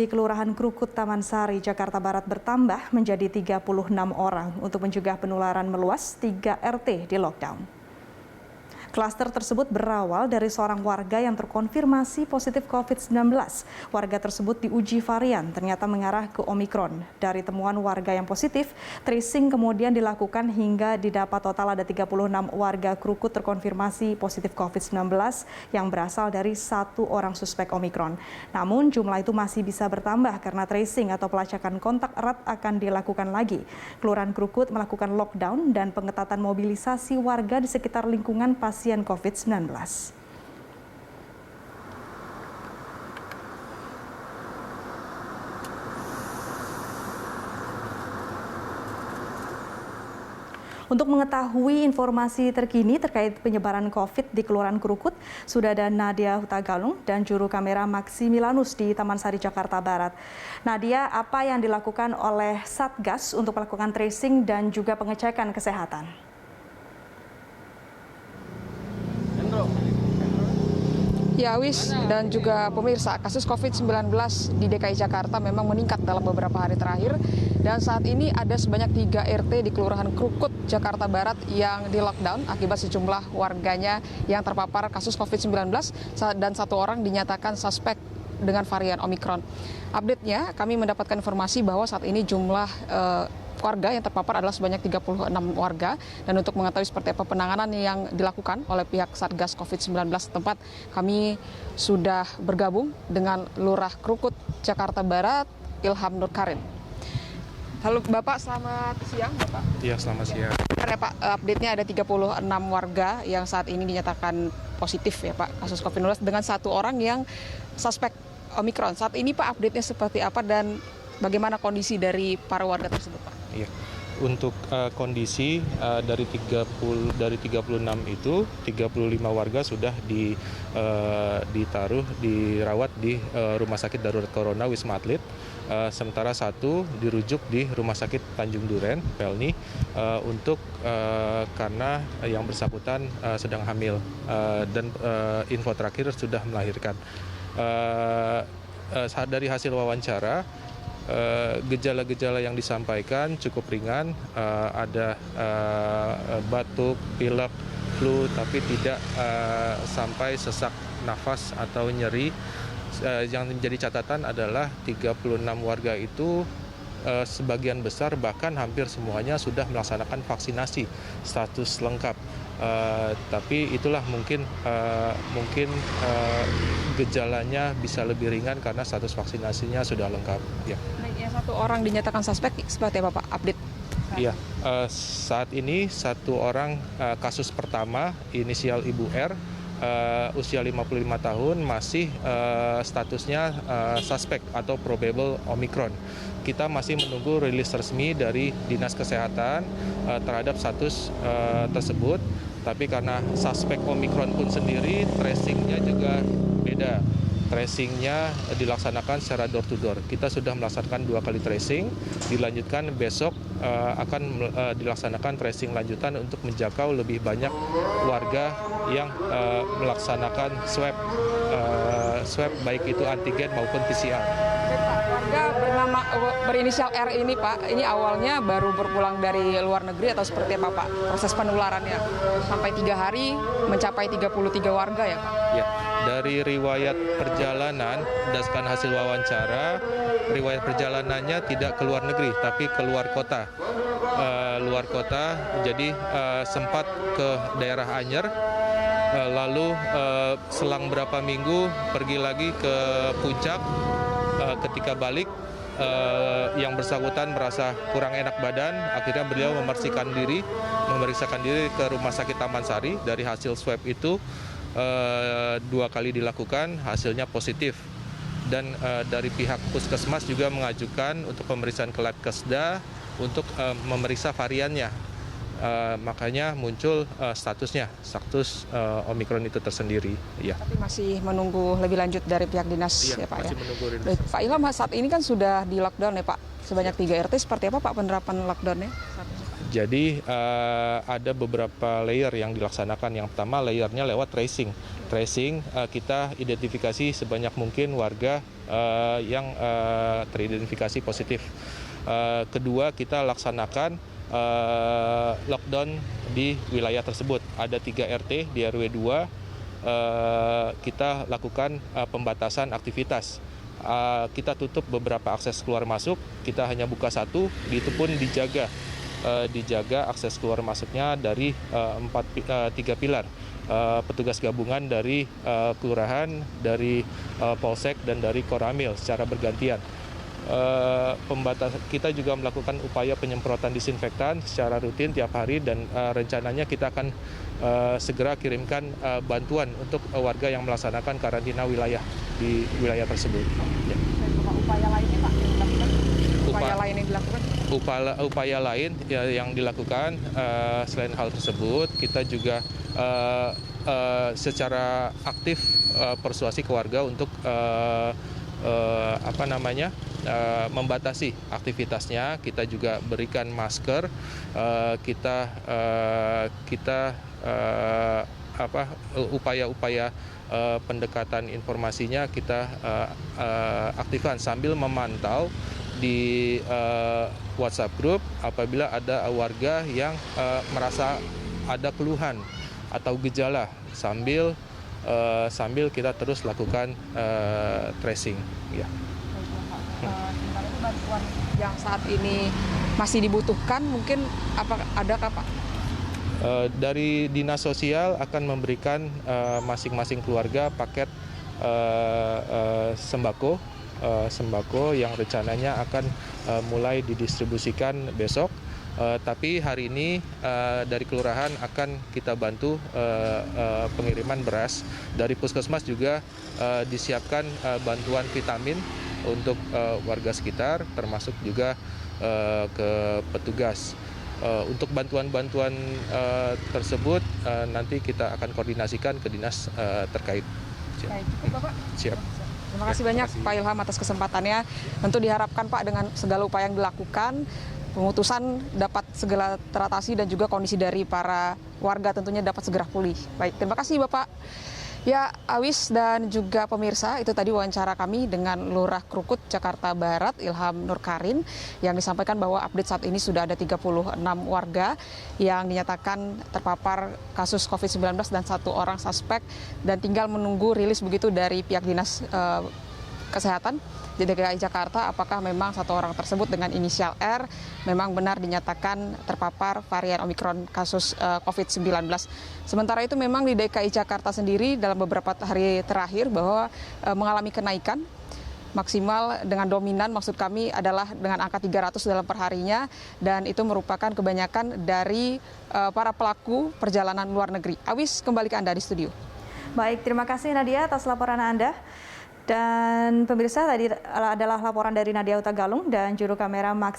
Di Kelurahan Krukut, Taman Sari, Jakarta Barat bertambah menjadi 36 orang untuk mencegah penularan meluas 3 RT di lockdown. Klaster tersebut berawal dari seorang warga yang terkonfirmasi positif COVID-19. Warga tersebut diuji varian, ternyata mengarah ke Omikron. Dari temuan warga yang positif, tracing kemudian dilakukan hingga didapat total ada 36 warga Krukut terkonfirmasi positif COVID-19 yang berasal dari 1 orang suspek Omikron. Namun jumlah itu masih bisa bertambah karena tracing atau pelacakan kontak erat akan dilakukan lagi. Kelurahan Krukut melakukan lockdown dan pengetatan mobilisasi warga di sekitar lingkungan pasien COVID-19. Untuk mengetahui informasi terkini terkait penyebaran COVID di Kelurahan Krukut, sudah ada Nadia Hutagalung dan juru kamera Maximilanus di Taman Sari, Jakarta Barat. Nadia, apa yang dilakukan oleh Satgas untuk melakukan tracing dan juga pengecekan kesehatan? Ya, Wis dan juga pemirsa, kasus COVID-19 di DKI Jakarta memang meningkat dalam beberapa hari terakhir. Dan saat ini ada sebanyak 3 RT di Kelurahan Krukut, Jakarta Barat yang di lockdown akibat sejumlah warganya yang terpapar kasus COVID-19 dan 1 orang dinyatakan suspek dengan varian Omikron. Update-nya, kami mendapatkan informasi bahwa saat ini jumlah warga yang terpapar adalah sebanyak 36 warga, dan untuk mengetahui seperti apa penanganan yang dilakukan oleh pihak Satgas COVID-19 setempat, kami sudah bergabung dengan Lurah Krukut, Jakarta Barat, Ilham Nur Karim. Halo Bapak, selamat siang Bapak. Iya, selamat siang. Ya Pak, update-nya ada 36 warga yang saat ini dinyatakan positif ya Pak, kasus COVID-19 dengan 1 orang yang suspek Omikron. Saat ini Pak, update-nya seperti apa dan bagaimana kondisi dari para warga tersebut Pak? Iya. Untuk kondisi dari 36 itu 35 warga sudah dirawat di Rumah Sakit Darurat Corona Wisma Atlet. Sementara 1 dirujuk di Rumah Sakit Tanjung Duren, Pelni, karena yang bersangkutan sedang hamil dan info terakhir sudah melahirkan. Dari hasil wawancara, gejala-gejala yang disampaikan cukup ringan, ada batuk, pilek, flu, tapi tidak sampai sesak nafas atau nyeri. Yang menjadi catatan adalah 36 warga itu sebagian besar bahkan hampir semuanya sudah melaksanakan vaksinasi status lengkap. Tapi itulah mungkin gejalanya bisa lebih ringan karena status vaksinasinya sudah lengkap. Ya. Yang 1 orang dinyatakan suspek seperti apa Pak? Update. Iya, saat ini 1 orang kasus pertama inisial Ibu R, usia 55 tahun, masih statusnya suspek atau probable Omikron. Kita masih menunggu rilis resmi dari Dinas Kesehatan terhadap status tersebut. Tapi karena suspek Omikron pun sendiri, tracingnya juga beda. Tracingnya dilaksanakan secara door to door. Kita sudah melaksanakan 2 kali tracing, dilanjutkan besok akan dilaksanakan tracing lanjutan untuk menjangkau lebih banyak warga yang melaksanakan swab baik itu antigen maupun PCR. Warga berinisial R ini Pak, ini awalnya baru berpulang dari luar negeri atau seperti apa Pak? Proses penularannya sampai 3 hari mencapai 33 warga ya Pak? Ya, dari riwayat perjalanan, berdasarkan hasil wawancara, riwayat perjalanannya tidak ke luar negeri tapi ke luar kota. Jadi sempat ke daerah Anyer, lalu selang berapa minggu pergi lagi ke puncak. Ketika balik, yang bersangkutan merasa kurang enak badan, akhirnya beliau memeriksakan diri ke Rumah Sakit Taman Sari. Dari hasil swab itu 2 kali dilakukan, hasilnya positif. Dan dari pihak Puskesmas juga mengajukan untuk pemeriksaan ke Labkesda untuk memeriksa variannya. Makanya muncul status Omikron itu tersendiri. Ya. Tapi masih menunggu lebih lanjut dari pihak dinas ya Pak masih ya? Menunggu Pak Ilham, saat ini kan sudah di lockdown ya Pak, sebanyak 3 RT, seperti apa Pak penerapan lockdownnya? Jadi ada beberapa layer yang dilaksanakan. Yang pertama layernya lewat tracing. tracing, kita identifikasi sebanyak mungkin warga yang teridentifikasi positif. Kedua, kita laksanakan lockdown di wilayah tersebut. Ada 3 RT di RW 2, kita lakukan pembatasan aktivitas. Kita tutup beberapa akses keluar masuk, kita hanya buka satu, itu pun dijaga akses keluar masuknya dari 3 pilar. Petugas gabungan dari kelurahan, dari Polsek, dan dari Koramil secara bergantian. Kita juga melakukan upaya penyemprotan disinfektan secara rutin tiap hari, dan rencananya kita akan segera kirimkan bantuan untuk warga yang melaksanakan karantina wilayah di wilayah tersebut. Ya. Upaya lainnya Pak yang dilakukan? Upaya lain yang dilakukan selain hal tersebut, kita juga secara aktif persuasi ke warga untuk membatasi aktivitasnya. Kita juga berikan masker, upaya-upaya pendekatan informasinya kita aktifkan sambil memantau di WhatsApp group apabila ada warga yang merasa ada keluhan atau gejala, sambil kita terus lakukan tracing. Ya. Sementara itu bantuan yang saat ini masih dibutuhkan mungkin adakah Pak? Dari Dinas Sosial akan memberikan masing-masing keluarga paket sembako yang rencananya akan mulai didistribusikan besok. Tapi hari ini dari kelurahan akan kita bantu pengiriman beras. Dari puskesmas juga disiapkan bantuan vitamin untuk warga sekitar, termasuk juga ke petugas. Untuk bantuan-bantuan tersebut nanti kita akan koordinasikan ke dinas terkait. Baik, Bapak. Siap. Terima kasih banyak Pak Ilham atas kesempatannya. Tentu diharapkan Pak dengan segala upaya yang dilakukan, pemutusan dapat segera teratasi dan juga kondisi dari para warga tentunya dapat segera pulih. Baik, terima kasih Bapak. Ya, Awis dan juga pemirsa, itu tadi wawancara kami dengan Lurah Krukut, Jakarta Barat, Ilham Nurkarin, yang disampaikan bahwa update saat ini sudah ada 36 warga yang dinyatakan terpapar kasus COVID-19 dan 1 orang suspek, dan tinggal menunggu rilis begitu dari pihak Dinas Kesehatan di DKI Jakarta apakah memang 1 orang tersebut dengan inisial R memang benar dinyatakan terpapar varian Omikron kasus COVID-19. Sementara itu memang di DKI Jakarta sendiri dalam beberapa hari terakhir bahwa mengalami kenaikan maksimal dengan dominan, maksud kami adalah dengan angka 300 dalam perharinya, dan itu merupakan kebanyakan dari para pelaku perjalanan luar negeri. Awis, kembali ke Anda di studio. Baik, terima kasih Nadia atas laporan Anda. Dan pemirsa, tadi adalah laporan dari Nadia Utagalung dan juru kamera Max